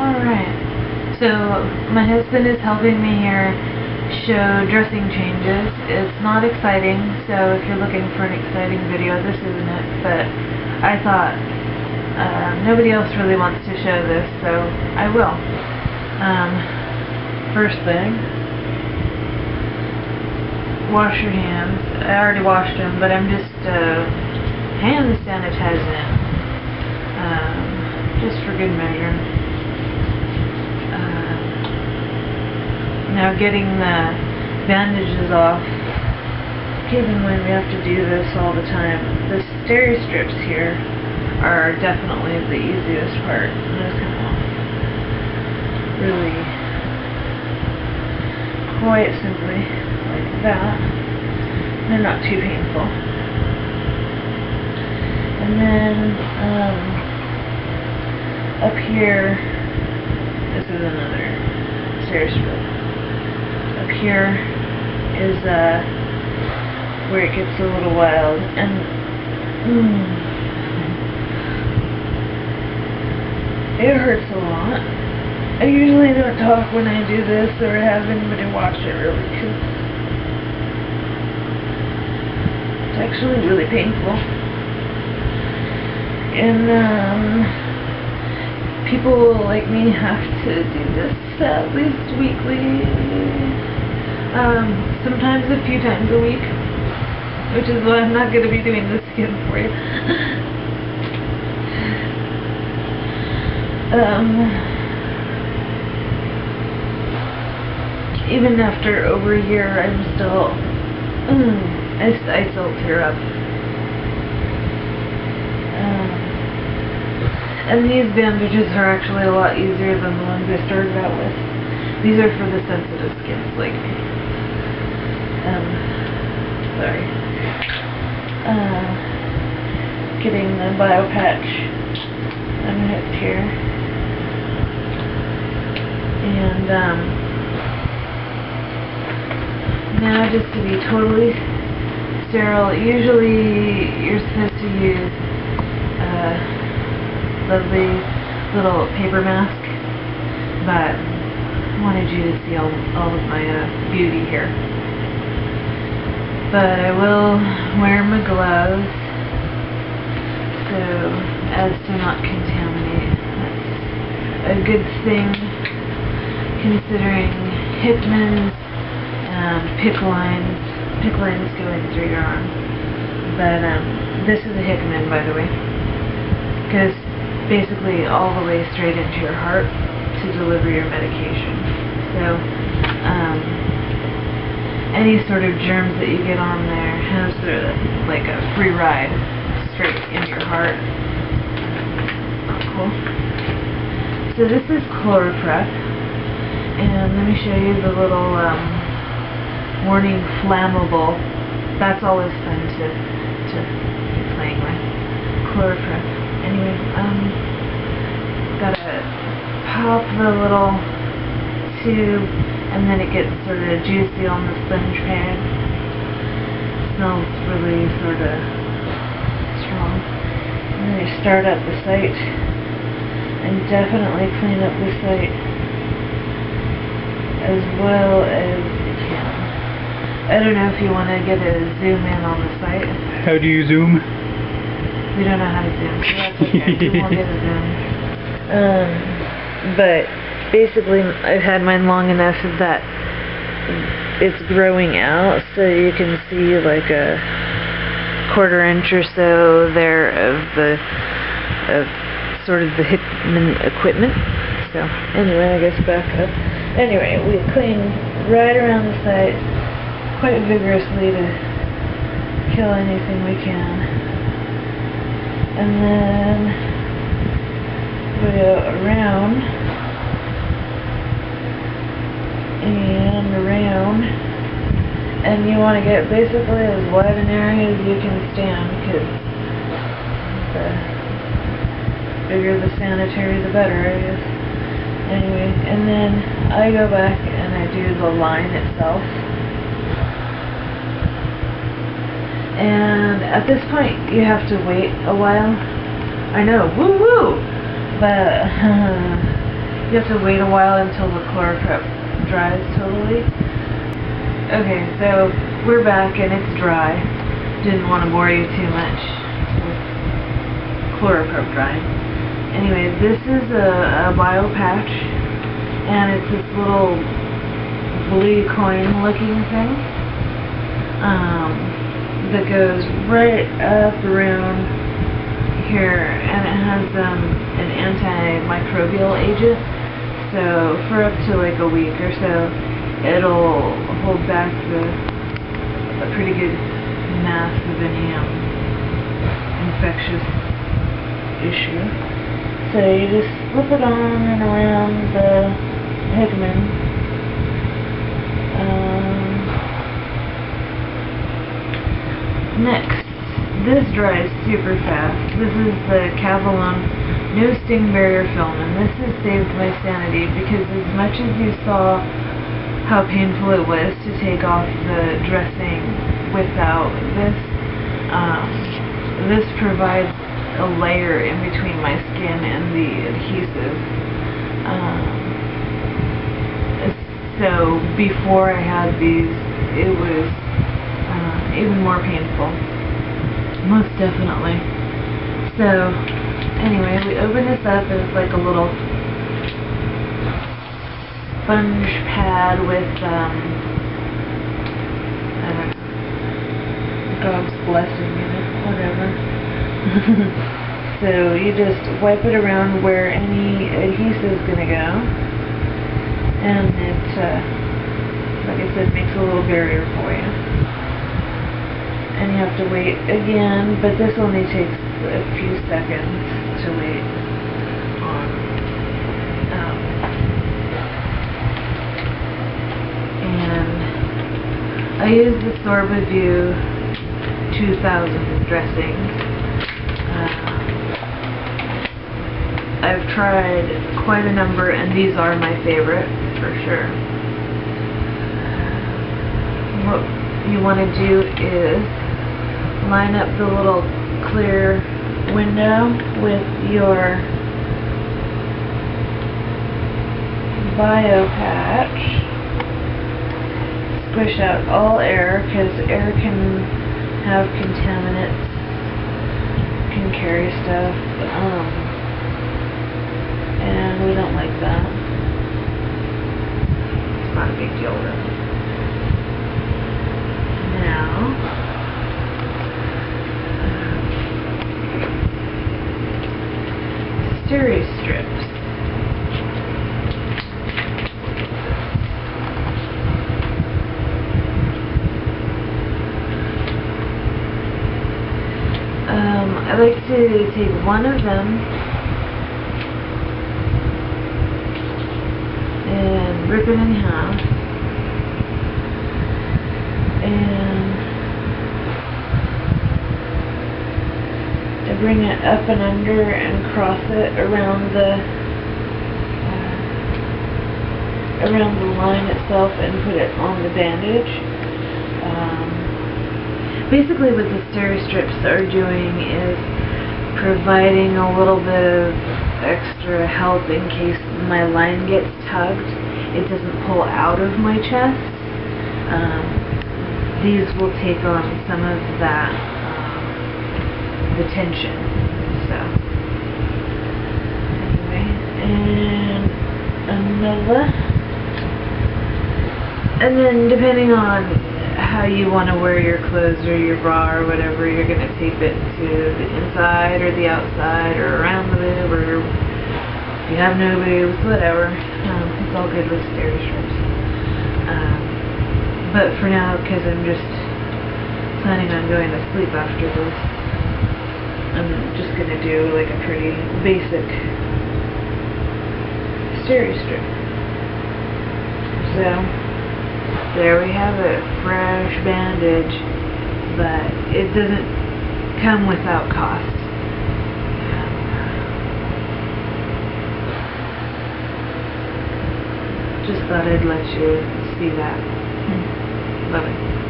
Alright, so my husband is helping me here show dressing changes. It's not exciting, so if you're looking for an exciting video, this isn't it, but I thought nobody else really wants to show this, so I will. First thing, wash your hands. I already washed them, but I'm just hand sanitizing, just for good measure. Now getting the bandages off, keep in mind we have to do this all the time. The steri strips here are definitely the easiest part. I'm just going to really quite simply like that. They're not too painful. And then up here, this is another steri strip. Up here is where it gets a little wild, and it hurts a lot. I usually don't talk when I do this or have anybody watch it really, because it's actually really painful. And people like me have to do this at least weekly, sometimes a few times a week, which is why I'm not going to be doing this again for you. Even after over a year, I'm still, I still tear up. And these bandages are actually a lot easier than the ones I started out with. These are for the sensitive skins like me. Sorry. Getting the bio patch unhooked here. And now just to be totally sterile, usually you're supposed to use lovely little paper mask, but I wanted you to see all of my beauty here. But I will wear my gloves so as to not contaminate. That's a good thing considering Hickman's pick lines going through your arm. But this is a Hickman, by the way, because basically all the way straight into your heart to deliver your medication. So any sort of germs that you get on there has like a free ride straight into your heart. Cool. So this is chloroprep, and let me show you the little warning flammable. That's always fun to be playing with. Chloroprep. Anyway, gotta pop the little tube, and then it gets sort of juicy on the sponge pad. Smells really sort of strong. And then you start up the site, and definitely clean up the site as well as you can. I don't know if you want to get a zoom in on the site. How do you zoom? We don't know how to zoom, so that's okay. We won't get a zoom. But basically, I've had mine long enough that it's growing out, so you can see like a 1/4 inch or so there of sort of the Hickman equipment. So anyway, I guess back up. Anyway, we clean right around the site quite vigorously to kill anything we can. And then we go around and around, and you want to get basically as wide an area as you can stand, because the bigger the sanitary, the better, I guess. Anyway, and then I go back and I do the line itself. And at this point, you have to wait a while. I know, woo-woo! But You have to wait a while until the chloroprep dries totally. Okay, so we're back and it's dry. Didn't want to bore you too much with chloroprep drying. Anyway, this is a bio patch, and it's this little blue coin looking thing that goes right up around here, and it has an antimicrobial agent, so for up to like a week or so it'll hold back a pretty good mass of any infectious issue. So you just slip it on and around the Hickman. Next, this dries super fast. This is the Cavalone No Sting Barrier Film, and this has saved my sanity because as much as you saw how painful it was to take off the dressing without this, this provides a layer in between my skin and the adhesive. So before I had these, it was even more painful, most definitely. So anyway, we open this up, and it's like a little sponge pad with I don't know, God's blessing in it, whatever. So you just wipe it around where any adhesive is gonna go, and it, like I said, makes a little barrier for you. And you have to wait again, but this only takes a few seconds to wait on. And I use the Sorbaview 2000 dressing. I've tried quite a number, and these are my favorite for sure. What you want to do is line up the little clear window with your bio patch. Squish out all air, because air can have contaminants, can carry stuff, and we don't like that. It's not a big deal really. Now, steri strips. I like to take one of them and rip it in half, and I bring it up and under and cross it around the line itself and put it on the bandage. Basically what the steri strips are doing is providing a little bit of extra help in case my line gets tugged. It doesn't pull out of my chest. These will take on some of that, the tension. So, anyway, and another. And then depending on how you want to wear your clothes or your bra or whatever, you're going to tape it to the inside or the outside or around the boob, or if you have no boobs, whatever. It's all good with steri strips. But for now, because I'm just planning on going to sleep after this, I'm just going to do like a pretty basic steri strip. So there we have it, fresh bandage, but it doesn't come without cost. Just thought I'd let you see that. Love it.